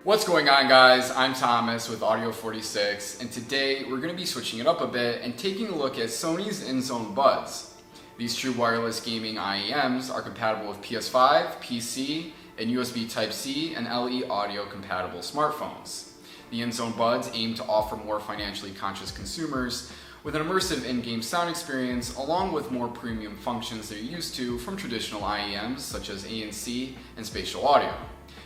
What's going on, guys? I'm Thomas with Audio46, and today we're going to be switching it up a bit and taking a look at Sony's Inzone Buds. These true wireless gaming IEMs are compatible with PS5, PC, and USB Type-C and LE audio compatible smartphones. The Inzone Buds aim to offer more financially conscious consumers with an immersive in-game sound experience along with more premium functions they're used to from traditional IEMs such as ANC and Spatial audio.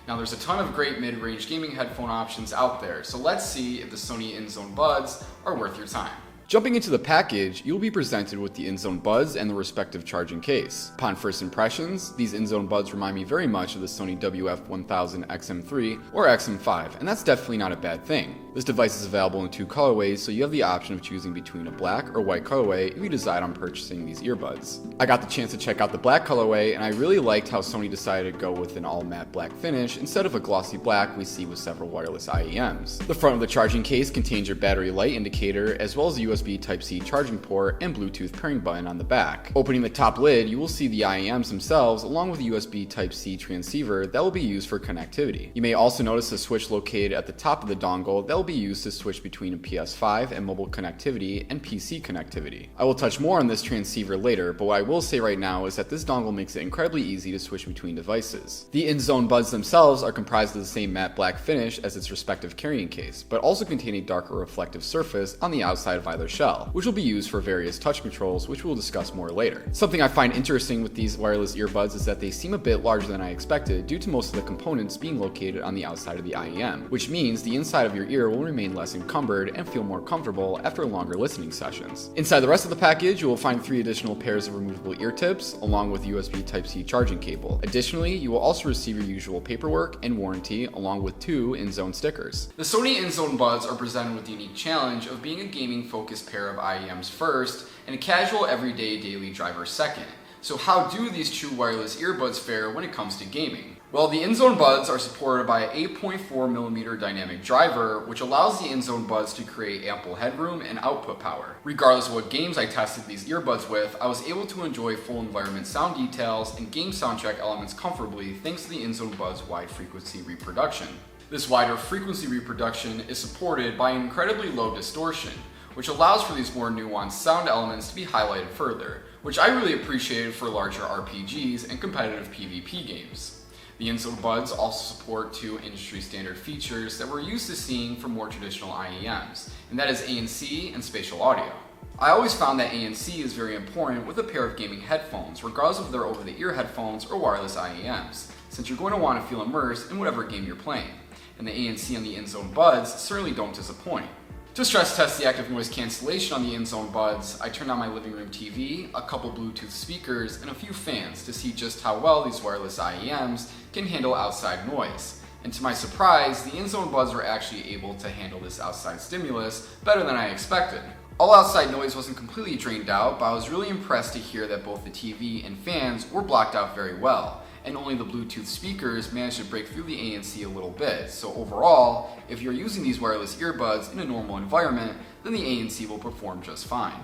Now there's a ton of great mid-range gaming headphone options out there, so let's see if the Sony Inzone Buds are worth your time. Jumping into the package, you'll be presented with the Inzone Buds and the respective charging case. Upon first impressions, these Inzone Buds remind me very much of the Sony WF700N XM3 or XM5, and that's definitely not a bad thing. This device is available in two colorways, so you have the option of choosing between a black or white colorway if you decide on purchasing these earbuds. I got the chance to check out the black colorway, and I really liked how Sony decided to go with an all matte black finish instead of a glossy black we see with several wireless IEMs. The front of the charging case contains your battery light indicator as well as a USB Type-C charging port and Bluetooth pairing button on the back. Opening the top lid, you will see the IEMs themselves along with a USB Type-C transceiver that will be used for connectivity. You may also notice a switch located at the top of the dongle that will be used to switch between a PS5 and mobile connectivity and PC connectivity. I will touch more on this transceiver later, but what I will say right now is that this dongle makes it incredibly easy to switch between devices. The Inzone Buds themselves are comprised of the same matte black finish as its respective carrying case, but also contain a darker reflective surface on the outside of either shell, which will be used for various touch controls, which we'll discuss more later. Something I find interesting with these wireless earbuds is that they seem a bit larger than I expected due to most of the components being located on the outside of the IEM, which means the inside of your ear will remain less encumbered and feel more comfortable after longer listening sessions. Inside the rest of the package, you will find 3 additional pairs of removable ear tips, along with USB Type-C charging cable. Additionally, you will also receive your usual paperwork and warranty, along with 2 Inzone stickers. The Sony Inzone Buds are presented with the unique challenge of being a gaming-focused pair of IEMs first, and a casual everyday daily driver second. So how do these true wireless earbuds fare when it comes to gaming? Well, the Inzone Buds are supported by an 8.4mm dynamic driver, which allows the Inzone Buds to create ample headroom and output power. Regardless of what games I tested these earbuds with, I was able to enjoy full environment sound details and game soundtrack elements comfortably thanks to the Inzone Buds wide frequency reproduction. This wider frequency reproduction is supported by an incredibly low distortion, which allows for these more nuanced sound elements to be highlighted further, which I really appreciated for larger RPGs and competitive PvP games. The Inzone Buds also support 2 industry standard features that we're used to seeing from more traditional IEMs, and that is ANC and Spatial audio. I always found that ANC is very important with a pair of gaming headphones, regardless if they're over-the-ear headphones or wireless IEMs, since you're going to want to feel immersed in whatever game you're playing, and the ANC on the Inzone Buds certainly don't disappoint. To stress test the active noise cancellation on the Inzone Buds, I turned on my living room TV, a couple Bluetooth speakers, and a few fans to see just how well these wireless IEMs can handle outside noise. And to my surprise, the Inzone Buds were actually able to handle this outside stimulus better than I expected. All outside noise wasn't completely drained out, but I was really impressed to hear that both the TV and fans were blocked out very well, and only the Bluetooth speakers managed to break through the ANC a little bit. So overall, if you're using these wireless earbuds in a normal environment, then the ANC will perform just fine.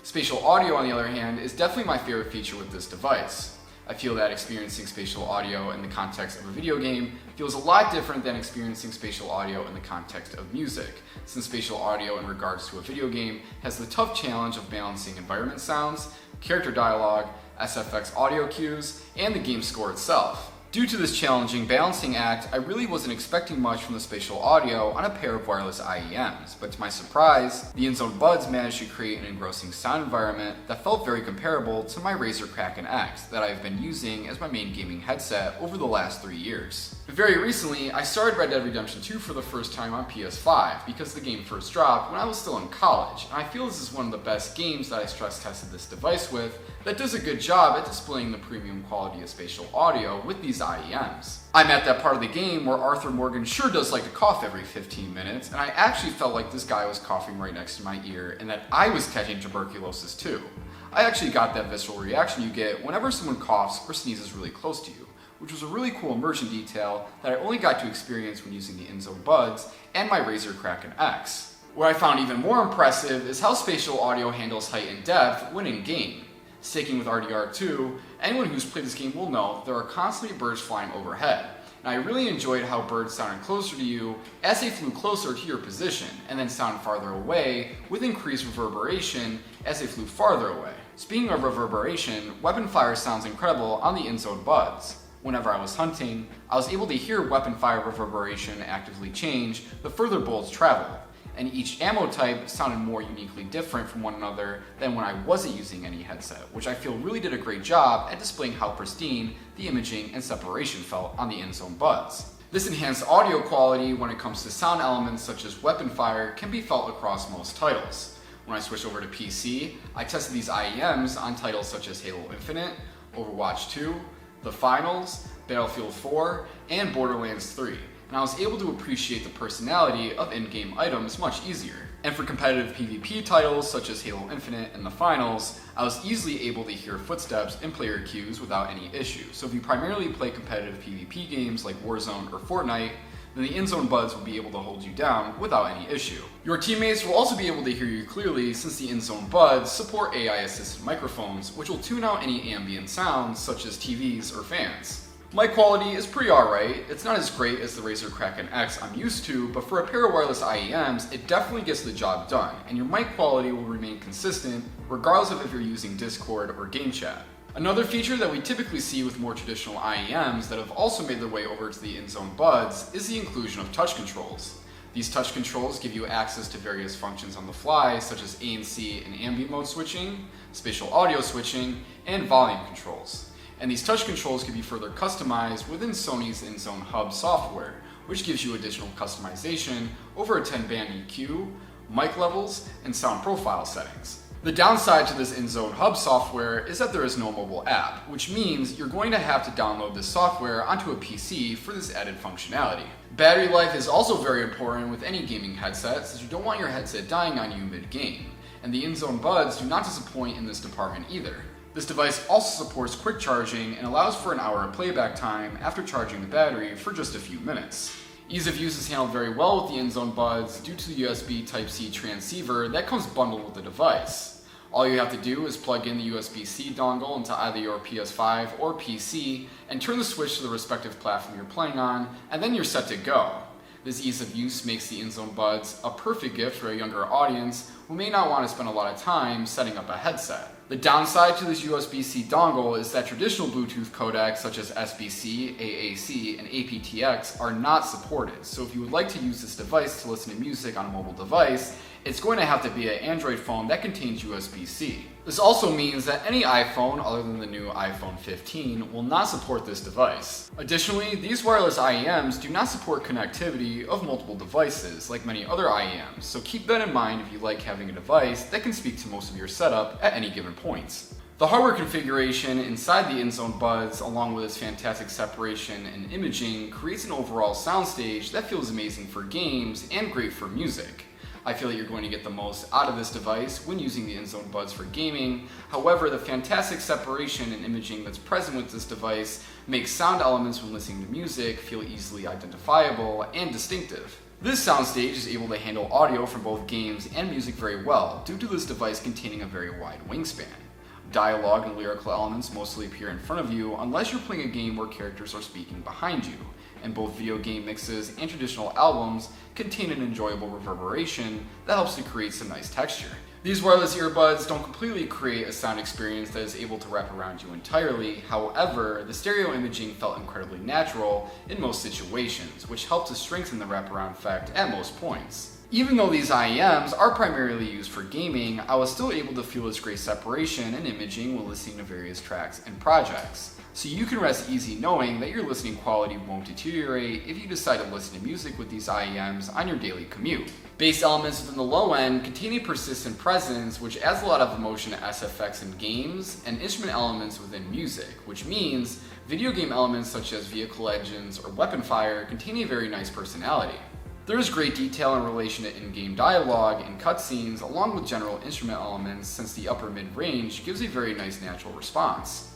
Spatial audio, on the other hand, is definitely my favorite feature with this device. I feel that experiencing spatial audio in the context of a video game feels a lot different than experiencing spatial audio in the context of music, since spatial audio in regards to a video game has the tough challenge of balancing environment sounds, character dialogue, SFX audio cues, and the game score itself. Due to this challenging balancing act, I really wasn't expecting much from the spatial audio on a pair of wireless IEMs, but to my surprise, the Inzone Buds managed to create an engrossing sound environment that felt very comparable to my Razer Kraken X that I've been using as my main gaming headset over the last 3 years. Very recently, I started Red Dead Redemption 2 for the first time on PS5 because the game first dropped when I was still in college, and I feel this is one of the best games that I stress tested this device with that does a good job at displaying the premium quality of spatial audio with these IEMs. I'm at that part of the game where Arthur Morgan sure does like to cough every 15 minutes, and I actually felt like this guy was coughing right next to my ear and that I was catching tuberculosis too. I actually got that visceral reaction you get whenever someone coughs or sneezes really close to you, which was a really cool immersion detail that I only got to experience when using the Inzone Buds and my Razer Kraken X. What I found even more impressive is how spatial audio handles height and depth when in game. Sticking with RDR2, anyone who's played this game will know that there are constantly birds flying overhead. And I really enjoyed how birds sounded closer to you as they flew closer to your position, and then sound farther away with increased reverberation as they flew farther away. Speaking of reverberation, weapon fire sounds incredible on the Inzone Buds. Whenever I was hunting, I was able to hear weapon fire reverberation actively change the further bullets traveled, and each ammo type sounded more uniquely different from one another than when I wasn't using any headset, which I feel really did a great job at displaying how pristine the imaging and separation felt on the Inzone Buds. This enhanced audio quality when it comes to sound elements such as weapon fire can be felt across most titles. When I switched over to PC, I tested these IEMs on titles such as Halo Infinite, Overwatch 2, The Finals, Battlefield 4, and Borderlands 3, and I was able to appreciate the personality of in-game items much easier. And for competitive PvP titles such as Halo Infinite and The Finals, I was easily able to hear footsteps in player queues without any issue. So if you primarily play competitive PvP games like Warzone or Fortnite, then the Inzone Buds will be able to hold you down without any issue. Your teammates will also be able to hear you clearly since the Inzone Buds support AI-assisted microphones, which will tune out any ambient sounds such as TVs or fans. Mic quality is pretty alright. It's not as great as the Razer Kraken X I'm used to, but for a pair of wireless IEMs, it definitely gets the job done, and your mic quality will remain consistent regardless of if you're using Discord or Game Chat. Another feature that we typically see with more traditional IEMs that have also made their way over to the Inzone Buds is the inclusion of touch controls. These touch controls give you access to various functions on the fly, such as ANC and ambient mode switching, spatial audio switching, and volume controls. And these touch controls can be further customized within Sony's Inzone Hub software, which gives you additional customization over a 10-band EQ, mic levels, and sound profile settings. The downside to this Inzone Hub software is that there is no mobile app, which means you're going to have to download this software onto a PC for this added functionality. Battery life is also very important with any gaming headset, since you don't want your headset dying on you mid-game, and the Inzone Buds do not disappoint in this department either. This device also supports quick charging and allows for an hour of playback time after charging the battery for just a few minutes. Ease of use is handled very well with the Inzone Buds due to the USB Type-C transceiver that comes bundled with the device. All you have to do is plug in the USB-C dongle into either your PS5 or PC and turn the switch to the respective platform you're playing on, and then you're set to go. This ease of use makes the Inzone Buds a perfect gift for a younger audience who may not want to spend a lot of time setting up a headset. The downside to this USB-C dongle is that traditional Bluetooth codecs such as SBC, AAC, and aptX are not supported, so if you would like to use this device to listen to music on a mobile device, it's going to have to be an Android phone that contains USB-C. This also means that any iPhone other than the new iPhone 15 will not support this device. Additionally, these wireless IEMs do not support connectivity of multiple devices like many other IEMs, so keep that in mind if you like having a device that can speak to most of your setup at any given points. The hardware configuration inside the Inzone Buds, along with its fantastic separation and imaging, creates an overall soundstage that feels amazing for games and great for music. I feel that you're going to get the most out of this device when using the Inzone Buds for gaming. However, the fantastic separation and imaging that's present with this device makes sound elements when listening to music feel easily identifiable and distinctive. This soundstage is able to handle audio from both games and music very well due to this device containing a very wide wingspan. Dialogue and lyrical elements mostly appear in front of you unless you're playing a game where characters are speaking behind you, and both video game mixes and traditional albums contain an enjoyable reverberation that helps to create some nice texture. These wireless earbuds don't completely create a sound experience that is able to wrap around you entirely. However, the stereo imaging felt incredibly natural in most situations, which helped to strengthen the wraparound effect at most points. Even though these IEMs are primarily used for gaming, I was still able to feel its great separation and imaging when listening to various tracks and projects. So you can rest easy knowing that your listening quality won't deteriorate if you decide to listen to music with these IEMs on your daily commute. Bass elements within the low end contain a persistent presence which adds a lot of emotion to SFX in games, and instrument elements within music, which means video game elements such as vehicle engines or weapon fire contain a very nice personality. There is great detail in relation to in-game dialogue and cutscenes along with general instrument elements, since the upper mid-range gives a very nice natural response.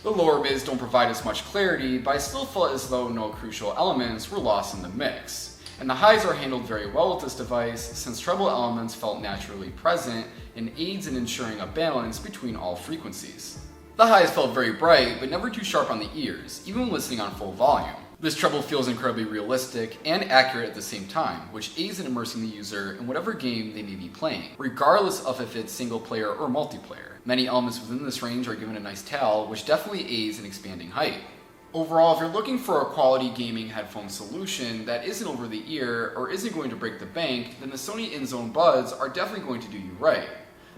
The lower mids don't provide as much clarity, but I still felt as though no crucial elements were lost in the mix. And the highs are handled very well with this device since treble elements felt naturally present and aids in ensuring a balance between all frequencies. The highs felt very bright, but never too sharp on the ears, even when listening on full volume. This treble feels incredibly realistic and accurate at the same time, which aids in immersing the user in whatever game they may be playing, regardless of if it's single player or multiplayer. Many elements within this range are given a nice tail, which definitely aids in expanding height. Overall, if you're looking for a quality gaming headphone solution that isn't over the ear or isn't going to break the bank, then the Sony Inzone Buds are definitely going to do you right.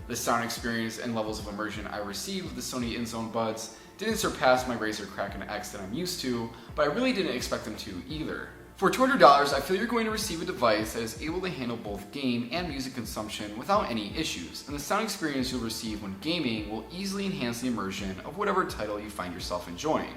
The sound experience and levels of immersion I received with the Sony Inzone Buds didn't surpass my Razer Kraken X that I'm used to, but I really didn't expect them to either. For $200, I feel you're going to receive a device that is able to handle both game and music consumption without any issues, and the sound experience you'll receive when gaming will easily enhance the immersion of whatever title you find yourself enjoying.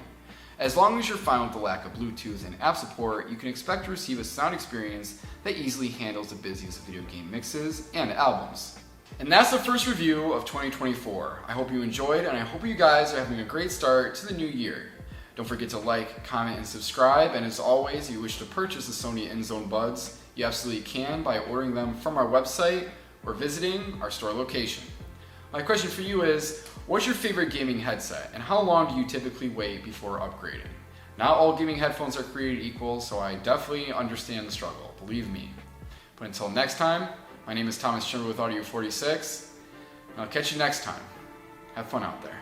As long as you're fine with the lack of Bluetooth and app support, you can expect to receive a sound experience that easily handles the busiest video game mixes and albums. And that's the first review of 2024. I hope you enjoyed, and I hope you guys are having a great start to the new year. Don't forget to like, comment, and subscribe, and as always, if you wish to purchase the Sony Inzone Buds, you absolutely can by ordering them from our website or visiting our store location. My question for you is, what's your favorite gaming headset, and how long do you typically wait before upgrading? Not all gaming headphones are created equal, so I definitely understand the struggle, believe me. But until next time, my name is Thomas Schimmer with Audio46, and I'll catch you next time. Have fun out there.